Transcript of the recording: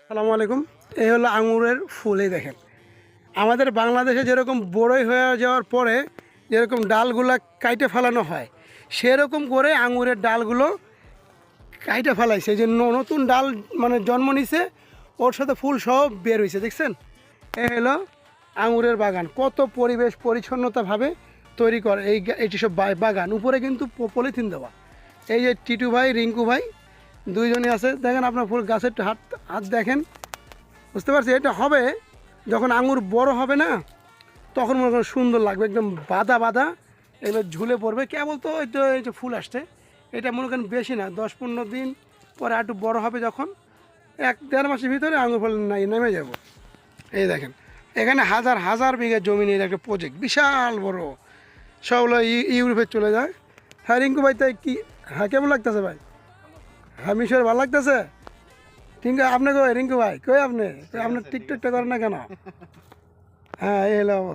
আসসালামু আলাইকুম। এই হলো আঙুরের ফুল। এই দেখেন, আমাদের বাংলাদেশে যেরকম বড়ই হয়ে যাওয়ার পরে যেরকম ডালগুলা কাইটে ফেলানো হয়, সেরকম করে আঙুরের ডালগুলো কাইটে ফেলাইছে। যে নতুন ডাল মানে জন্ম নিছে, ওর সাথে ফুল সব বের হয়েছে। দেখছেন, এই হলো আঙুরের বাগান। কত পরিবেশ পরিচ্ছন্নতাভাবে তৈরি করে এটি সব বাগান। উপরে কিন্তু পলিথিন দেওয়া। এই যে টিটু ভাই, রিঙ্কু ভাই দুইজনই আছে। দেখেন আপনার ফুল গাছের হাত হাত দেখেন, বুঝতে পারছি। এটা হবে যখন আঙুর বড় হবে না, তখন মনে করেন সুন্দর লাগবে, একদম বাদা বাদা এবার ঝুলে পড়বে। কেবল তো এই যে ফুল আসছে, এটা মনে করেন বেশি না, 10-15 দিন পরে আর একটু বড়ো হবে, যখন 1-1.5 মাসের ভিতরে আঙুর ফল নেমে যাব। এই দেখেন, এখানে হাজার হাজার বিঘা জমি নিয়ে একটা প্রজেক্ট, বিশাল বড়। সবগুলো ইউরোপে চলে যায়। হ্যাঁ রিঙ্কু ভাই, তাই কি? হ্যাঁ, কেমন লাগতেছে ভাই? হ্যাঁ মিশর ভালো লাগতেছে। ঠিক আছে, আপনি কই রিঙ্কু ভাই, কই আপনি? আপনার টিকটকটা করেন না কেন? হ্যাঁ, এই হলো অবস্থা।